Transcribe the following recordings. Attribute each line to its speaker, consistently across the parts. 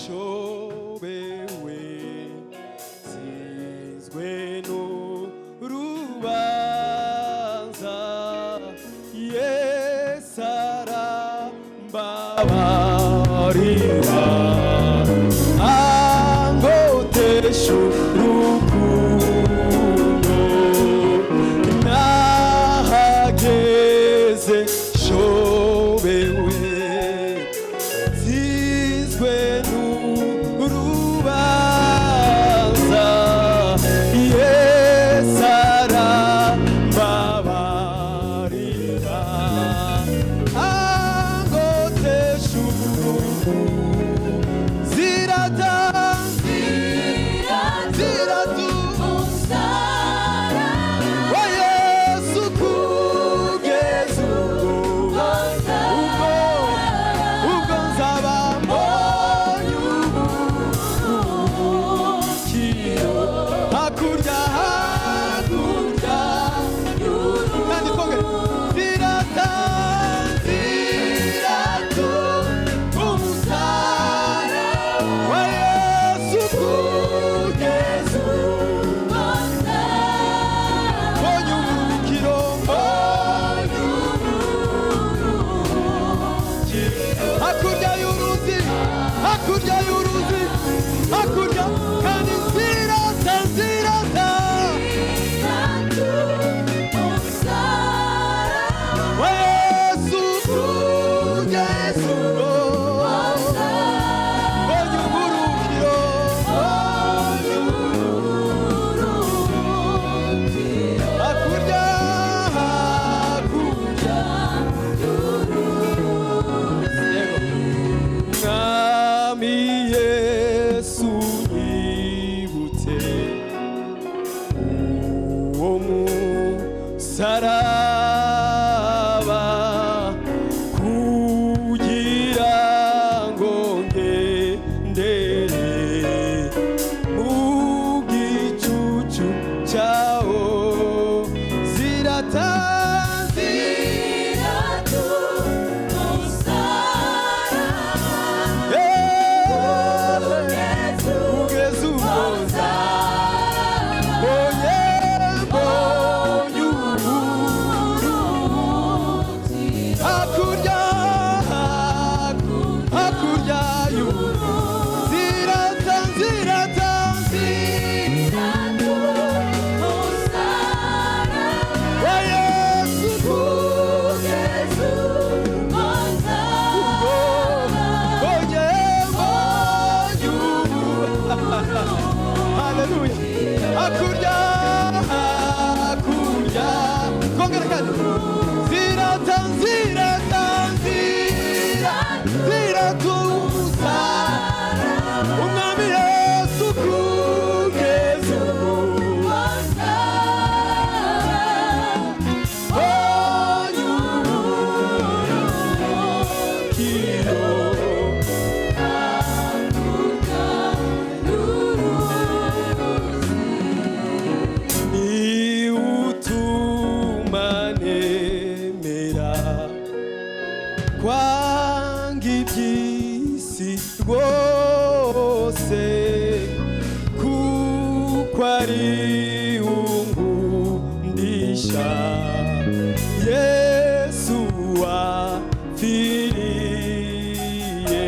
Speaker 1: shobewe sinzwe n'urubanza Yesu arambabarira angotesha urukundo nahageze shobewe sinzwe n'urubanza Yesu arambabarira angotesha urukundo zirata wa Yesu kugeza ubwo nzaba mbonye uburuhukiro hakurya kandi twongere zirata umusaraba wa Yesu kugeza mbonye uburuhukiro hakurya y'uruzi hakurya kandi zirata wa Yesu kugeza mbonye uburuhukiro hakurya Mwami Yesu nyibutse uwo musaraba kugira ngo ngendere mu gicucu cyawo zirata kugeza ubwo mbonye uburuhukiro hakurya zirata wa Yesu kugeza mbonye haleluya hakurya kongera kandi zirata umusaraba umwami Yesu kugeza mbonye uburuhukiro ni utuma nemera kwanga iby'isi rwose kuko ari ungundisha Yesu wapfiriye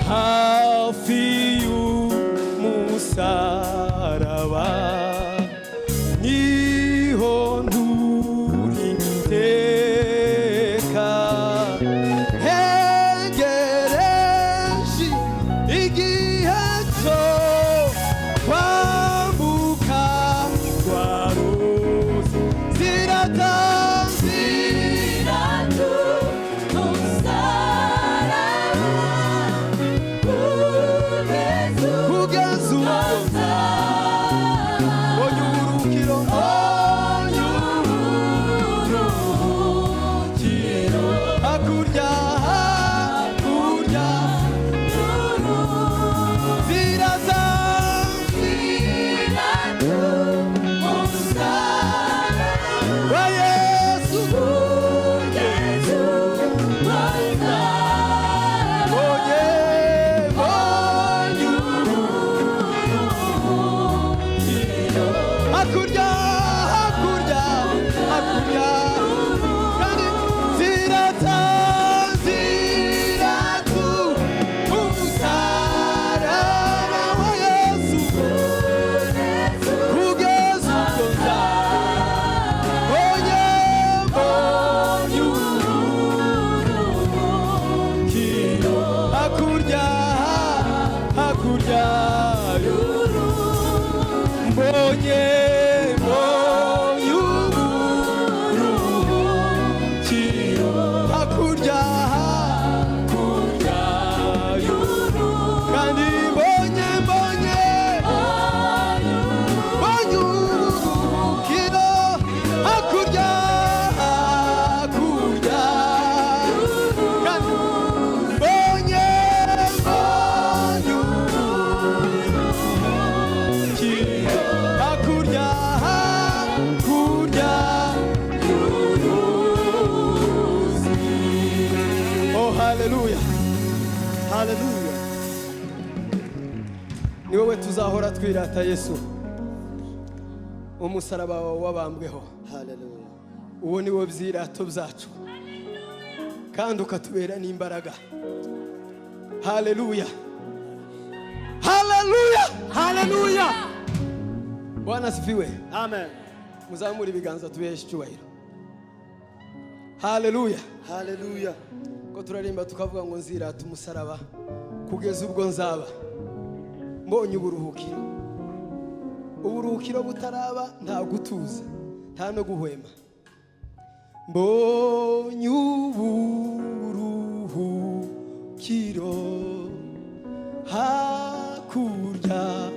Speaker 1: hafi y'umusaraba niho nturiteka hegereje igihe cyo kwambuka kwa ruzi zirata kugeza ubwo mbonye uburuhukiro hakurya zirata wa Yesu kugeza mbonye hakurya y'uruzi. Oh, haleluya, haleluya. Ni wowe tuzahora twirata Yesu, umusaraba wawe wabambweho. Haleluya. Uwo ni wo byirato byacu kandi ukatubera n'imbaraga. Haleluya, haleluya, haleluya. Bwana asifiwe. Amen. Muzamure ibiganza tubeshe icyubahiro. Haleluya, haleluya. Ko turarimba tukavuga ngo nzirata umusaraba kugeza ubwo nzaba mbonye uburuhukiro. Uburuhukiro butaraba nta gutuza, nta no guhwema. Mbonye uburuhukiro hakurya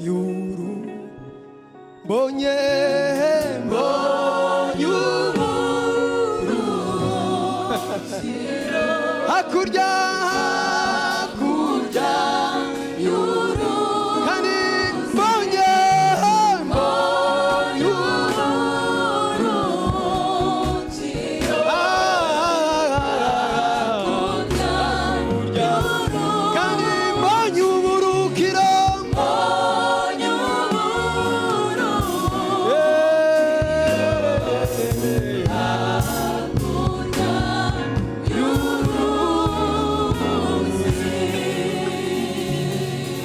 Speaker 1: y'uru. Mbonye uburuhukiro hakurya y'uru. Kandi mbonye uburuhukiro hakurya y'uru. Kandi mbonye uburuhukiro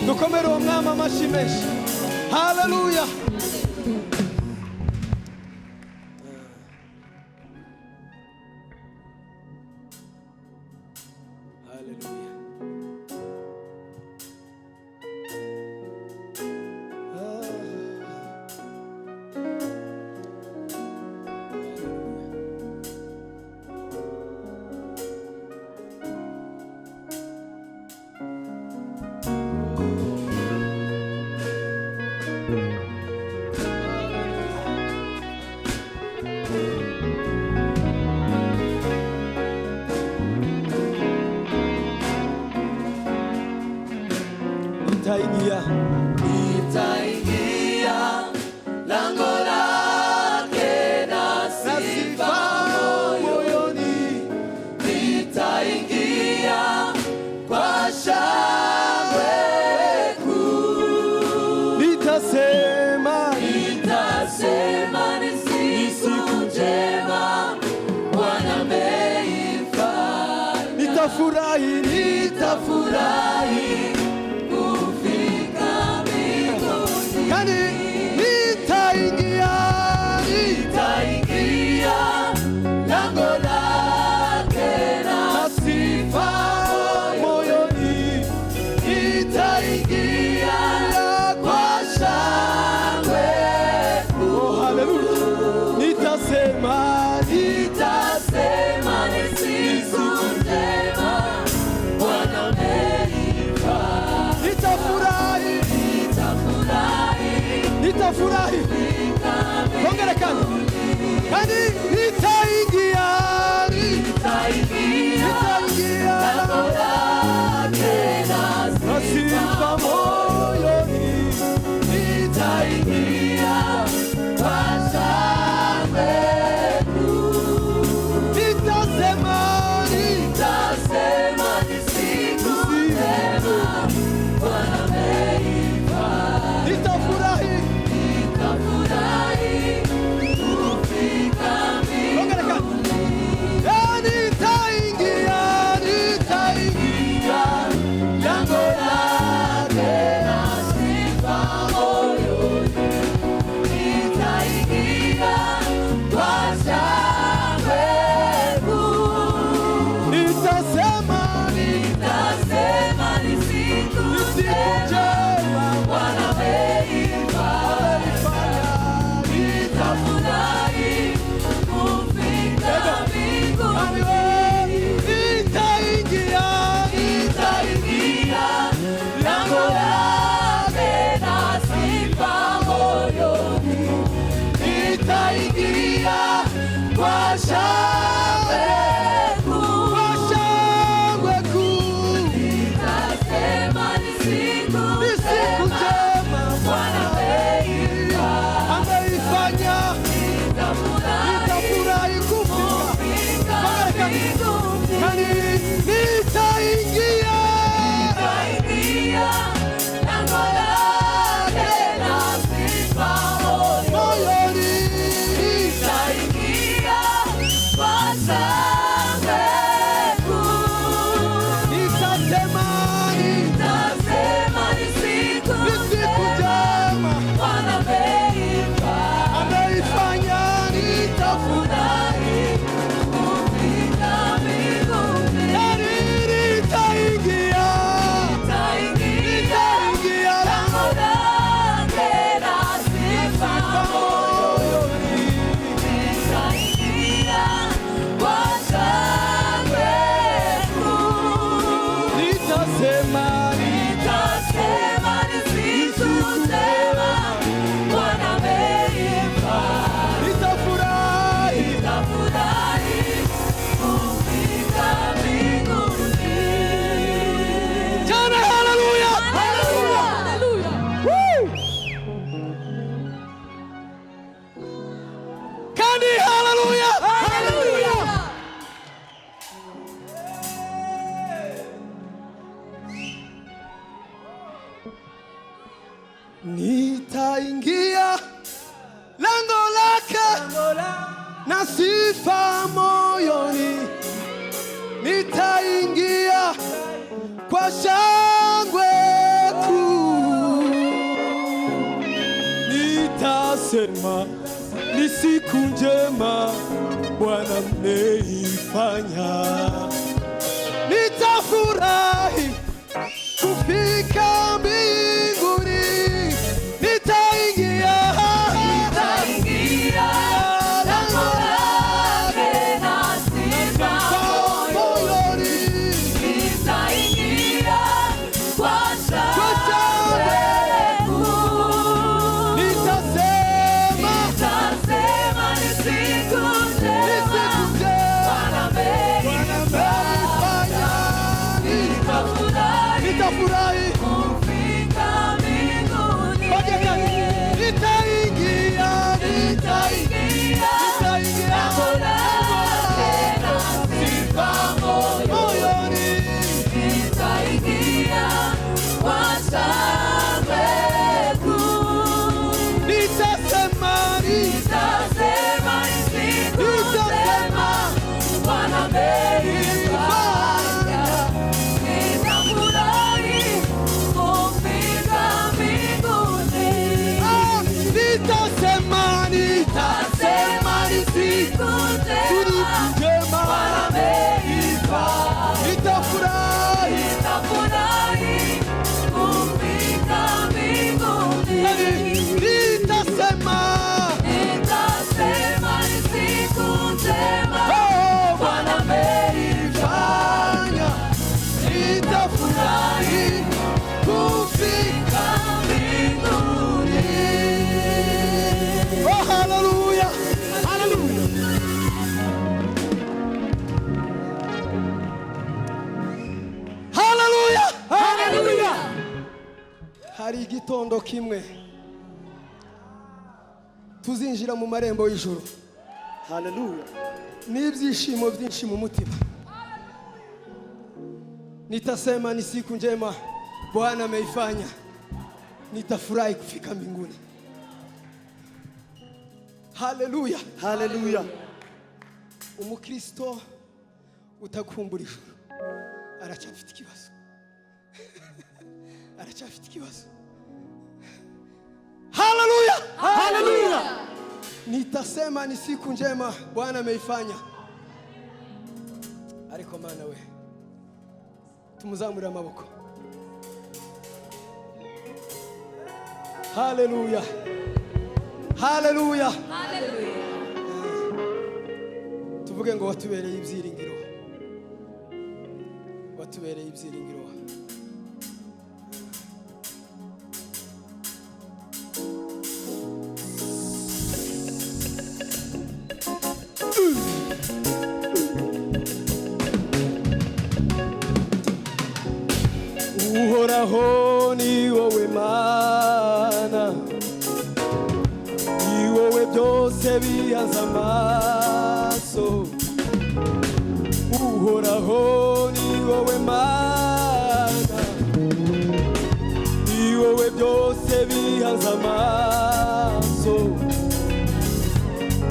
Speaker 1: dukomere uwo mwami amashyi menshi. Haleluya. Haleluya. Nitaingia lango lake na sifa moyoni. Nitaingia kwa shangwe kuu. Nitasema ni siku njema Bwana ameifanya. Nitafurahi kandi nitaingia lango lake na sifa moyoni. Nitaingia kwa shangwe kuu. Haleluya. Nitasema ni siku njema Bwana ameifanya. Nitafurahi kongera kandi nitaingia lango lake na sifa moyoni. Nitaingia kwa shangwe kuu. Nitasema ni siku njema Bwana ameifanya. Nitafurahi kufika mbinguni.
Speaker 2: nitafurahi kufika mbinguni.
Speaker 1: Nitaingia
Speaker 2: Lango lake la sifa moyoni. Nitaingia kwa shangwe kuu.
Speaker 1: nitasema
Speaker 2: Nitasema ni siku njema Bwana ameifanya.
Speaker 1: nitafurahi.
Speaker 2: Nitafurahi kufika mbinguni.
Speaker 1: Jana, haleluya.
Speaker 2: Haleluya.
Speaker 1: Woo! Kandi, haleluya.
Speaker 2: Haleluya.
Speaker 1: Nitaingia lango lake na sifa moyoni, nitaingia kwa shangwe kuu. Nitasema ni siku njema Bwana ameifanya. Nitafurahi kufika mbinguni. Nitaingia
Speaker 2: Nitaingia lango lake na sifa moyoni. Nitaingia kwa shangwe kuu.
Speaker 1: Nitasema
Speaker 2: ni siku njema Bwana ameifanya. Nitafurahi kufika mbinguni.
Speaker 1: nitaingia
Speaker 2: lango lake na sifa moyoni. Nitaingia kwa shangwe kuu.
Speaker 1: nitasema
Speaker 2: Nitasema ni siku njema Bwana ameifanya. Nitafurahi kufika mbinguni.
Speaker 1: nitasema
Speaker 2: Nitasema ni siku njema Bwana ameifanya.
Speaker 1: nitafurahi.
Speaker 2: Nitafurahi kufika mbinguni.
Speaker 1: Nitasema
Speaker 2: Nitasema ni siku njema Bwana ameifanya.
Speaker 1: nitafurahi kufika.
Speaker 2: Mbinguni.
Speaker 1: Oh, haleluya. Haleluya. Haleluya.
Speaker 2: Haleluya.
Speaker 1: Hari igitondo kimwe tuzinjira mu marembo y'ijuru.
Speaker 3: Haleluya.
Speaker 1: N'ibyishimo byinshi mu mutima. Nitasema ni siku njema Bwana ameifanya. Nitafurahi kufika mbinguni. Haleluya.
Speaker 3: Haleluya.
Speaker 1: Umukristo utakumbura ijuru aracyafite ikibazo. Aracyafite ikibazo. Haleluya.
Speaker 3: Haleluya.
Speaker 1: Nitasema ni siku njema Bwana ameifanya. Ariko mana we, tumuzamurire amaboko. Haleluya. Haleluya. Tuvuge ngo watubereye ibyiringiro. Watubereye ibyiringiro. Uhoraho ni wowe Mana, ni wowe byose bihanze amaso. Uhoraho ni wowe Mana, ni wowe byose bihanze amaso.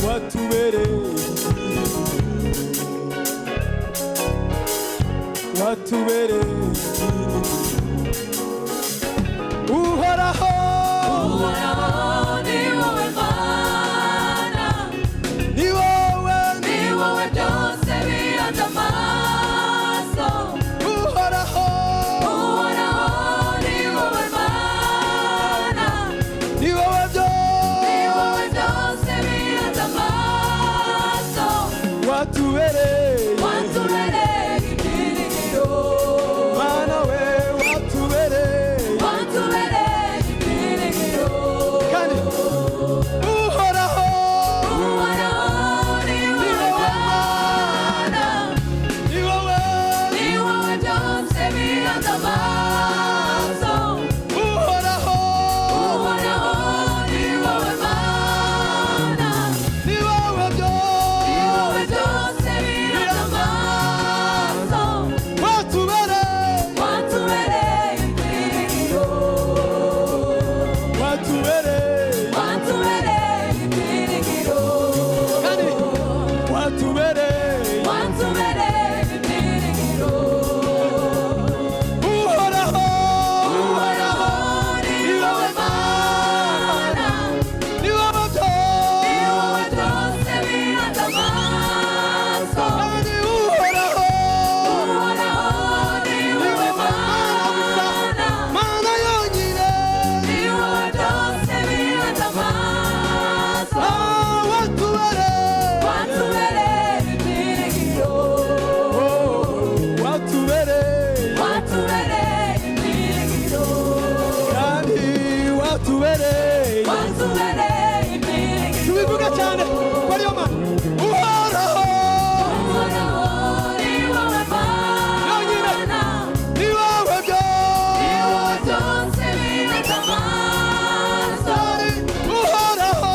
Speaker 1: Watubereye, watubereye. Uhoraho,
Speaker 2: Uhoraho ni wowe Mana,
Speaker 1: ni wowe watubereye
Speaker 2: watubereye ibyiringiro
Speaker 1: mana we watubereye
Speaker 2: ibyiringiro
Speaker 1: kandi uhoraho
Speaker 2: ni wowe Mana
Speaker 1: ni wowe
Speaker 2: ni wowe byose bihanze amaso
Speaker 1: uhoraho
Speaker 2: ni wowe Mana
Speaker 1: ni wowe
Speaker 2: byose bihanze amaso
Speaker 1: watubereye
Speaker 2: watubereye ibyiringiro
Speaker 1: watubereye
Speaker 2: ibyiringiro
Speaker 1: kandi watubereye
Speaker 2: ibyiringiro
Speaker 1: uhoraho
Speaker 2: ni wowe Mana
Speaker 1: ni wowe
Speaker 2: ni wowe byose bihanze amaso
Speaker 1: kandi uhoraho
Speaker 2: ni wowe Mana
Speaker 1: mana yonyine
Speaker 2: ni wowe byose bihanze amaso
Speaker 1: watubereye
Speaker 2: ibyiringiro
Speaker 1: watubereye
Speaker 2: ibyiringiro
Speaker 1: kandi watubereye
Speaker 2: ibyiringiro
Speaker 1: tubivuga cyane ko ariyo mana uhoraho
Speaker 2: ni wowe Mana
Speaker 1: ni wowe
Speaker 2: byose bihanze amaso
Speaker 1: uhoraho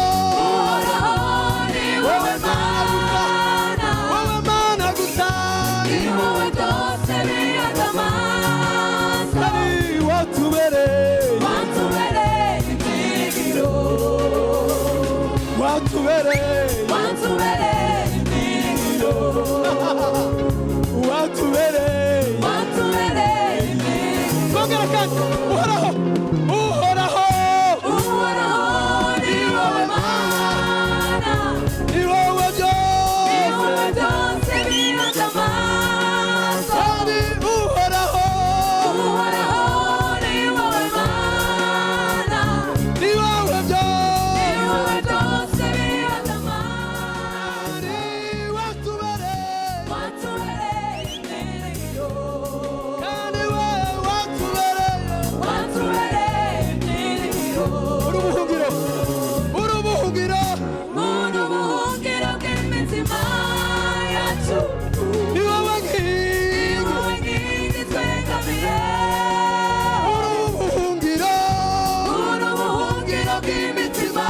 Speaker 2: ni wowe Mana
Speaker 1: wowe mana gusa
Speaker 2: ni wowe byose bihanze amaso
Speaker 1: kandi watubereye
Speaker 2: ibyiringiro
Speaker 1: watubereye
Speaker 2: ibyiringiro
Speaker 1: watubereye
Speaker 2: ibyiringiro
Speaker 1: kongera kandi uhoraho
Speaker 2: ni wowe Mana
Speaker 1: ni wowe
Speaker 2: ni wowe byose bihanze amaso
Speaker 1: kandi uhoraho
Speaker 2: ni wowe Mana
Speaker 1: ni wowe
Speaker 2: ni wowe byose bihanze amaso watubereye ibyiringiro
Speaker 1: kandi wowe watubereye
Speaker 2: ibyiringiro
Speaker 1: uri ubuhungiro
Speaker 2: muntu ubuhungiro bw'imitima yacu
Speaker 1: ni wowe
Speaker 2: ni
Speaker 1: nkingi
Speaker 2: wowe nkingi twegamiye
Speaker 1: uri ubuhungiro
Speaker 2: muntu ubuhungiro bw'imitima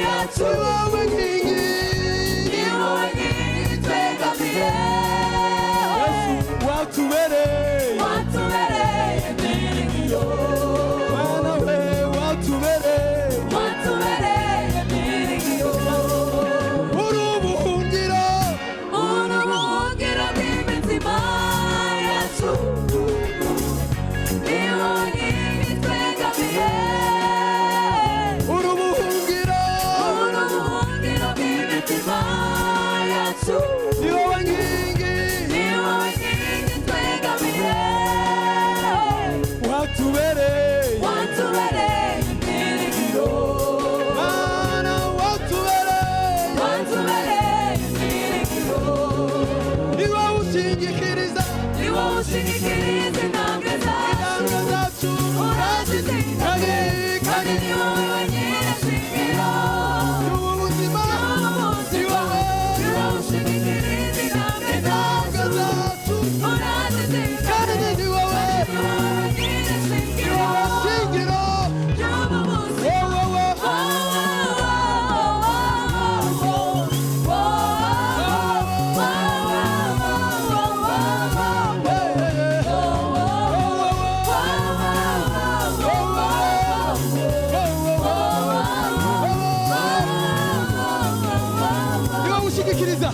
Speaker 2: yacu
Speaker 1: ni wowe nkingi
Speaker 2: ni wowe nkingi twegamiye
Speaker 1: watubereye
Speaker 2: ibyiringiro
Speaker 1: mana we watubereye
Speaker 2: ibyiringiro
Speaker 1: uri ubuhungiro
Speaker 2: muntu ubuhungiro bw'imitima yacu ni wowe nkingi twegamiye
Speaker 1: uri ubuhungiro
Speaker 2: muntu ubuhungiro bw'imitima yacu
Speaker 1: ni wowe nkingi
Speaker 2: ni wowe nkingi twegamiye
Speaker 1: watubereye
Speaker 2: ibyiringiro
Speaker 1: mana watubereye
Speaker 2: ibyiringiro
Speaker 1: ni wowe ushingikiriza
Speaker 2: ni wowe ushingikiriza intambwe
Speaker 1: intambwe
Speaker 2: zacu
Speaker 1: zacu
Speaker 2: urazizingamiye kandi ni wowe wenyine shingiro
Speaker 1: y'ubu buzima
Speaker 2: ni wowe ushingikiriza intambwe
Speaker 1: intambwe
Speaker 2: zacu
Speaker 1: zacu
Speaker 2: urazizingamiye
Speaker 1: kandi ni wowe
Speaker 2: ni wowe wenyine shingiro
Speaker 1: shingiro
Speaker 2: y'ubu buzima
Speaker 1: wowe ni wowe ushingikiriza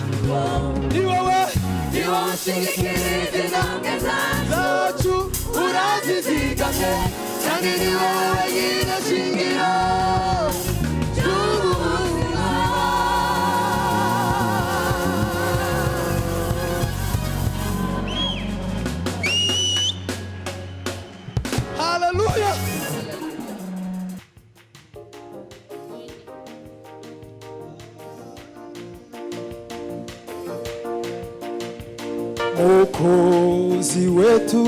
Speaker 1: ni wowe
Speaker 2: ushingikiriza intambwe zacu
Speaker 1: zacu urazizigamye kandi ni wowe wenyine shingiro y'ubu buzima haleluya Mwokozi wetu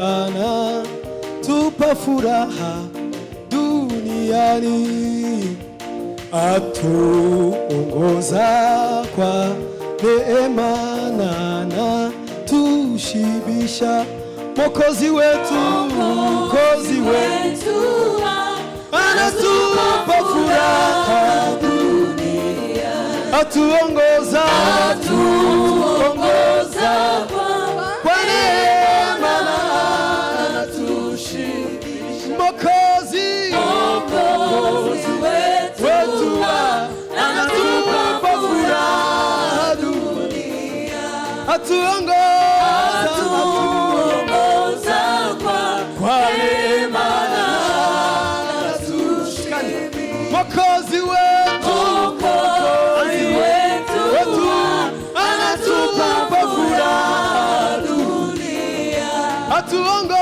Speaker 1: anatupa furaha duniani, atuongoza kwa neema na anatushibisha. Mwokozi wetu anatupa furaha dunia, atuongoza kwa neema na anatushibisha. Mwokozi wetu anatupa furaha dunia, atuongoza kwa neema na anatushibisha. Mwokozi wetu anatupa furaha dunia, atuongoza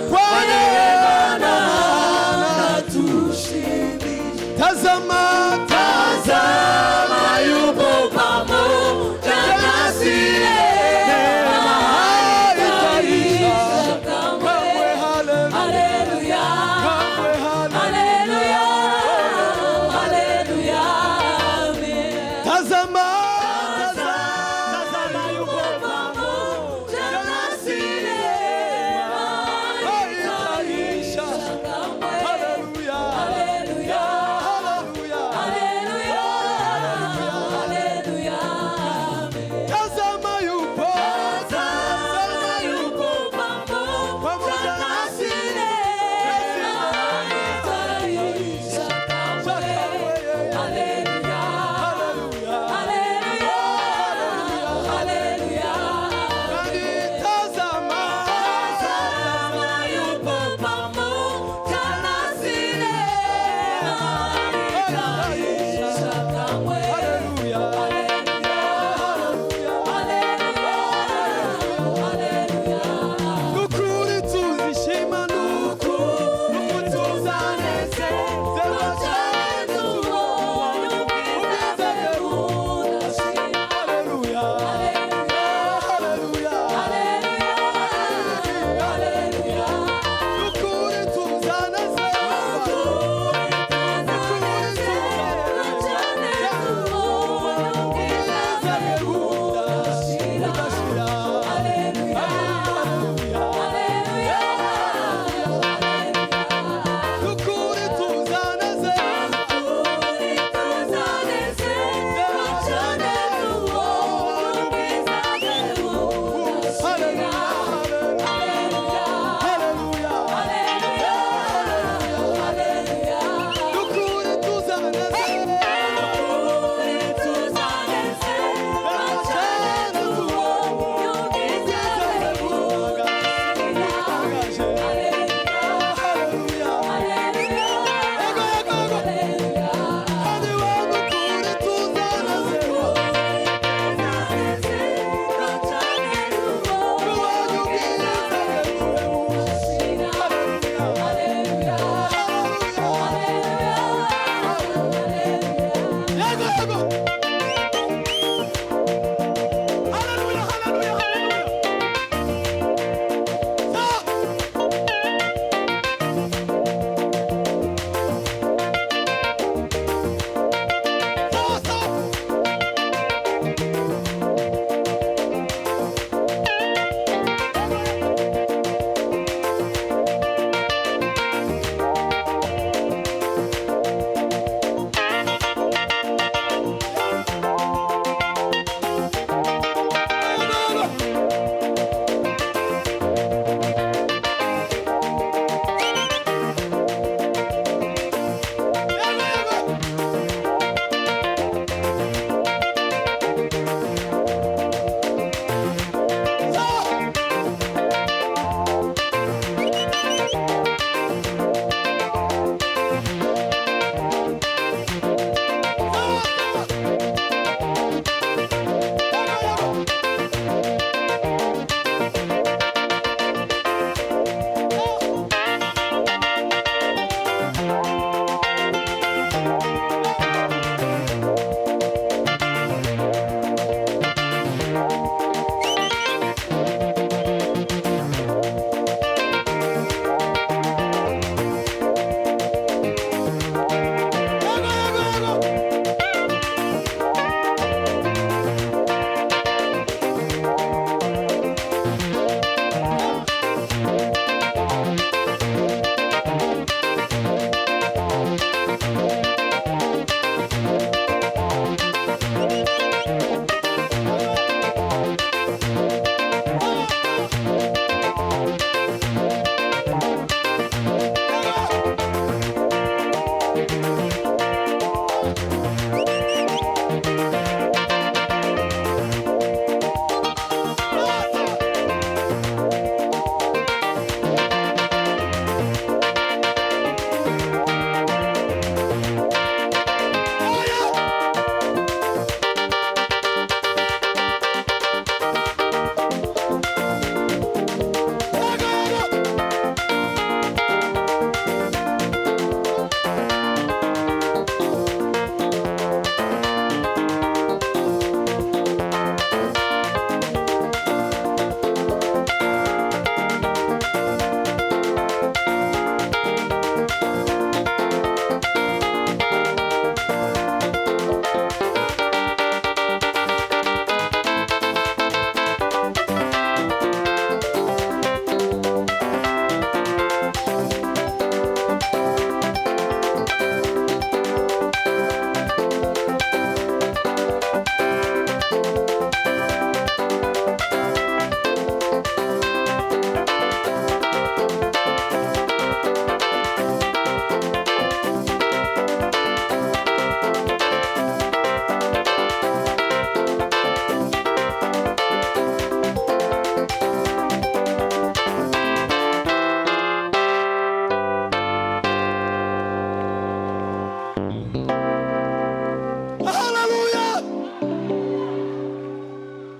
Speaker 1: kwa neema na anatushibisha. Tazama yupo pamoja nasi, neema haitaisha kamwe. Haleluya, haleluya, haleluya. Tazama yupo pamoja nasi, neema haitaisha kamwe. Haleluya, haleluya, haleluya, haleluya. Tazama yupo pamoja nasi, neema haitaisha kamwe. Haleluya, haleluya, haleluya. Tazama yupo pamoja nasi, neema haitaisha kamwe. Haleluya, nukuri tuzishima, nukuri tuzanezerwa cyane tubonye ubwiza bwe budashira. Haleluya, haleluya, haleluya. Nukuri tuzanezerwa, nukuri tuzanezerwa cyane tubonye ubwiza bwe budashira. Haleluya, nukuri tuzanezerwa cyane tubonye ubwiza bwe budashira. Haleluya, nukuri tuzanezerwa cyane tubonye ubwiza bwe budashira. Haleluya, kandi wangu kuri tuzanezerwa tubonye ubwiza bwe budashira. Haleluya, haleluya, haleluya. Hallelujah.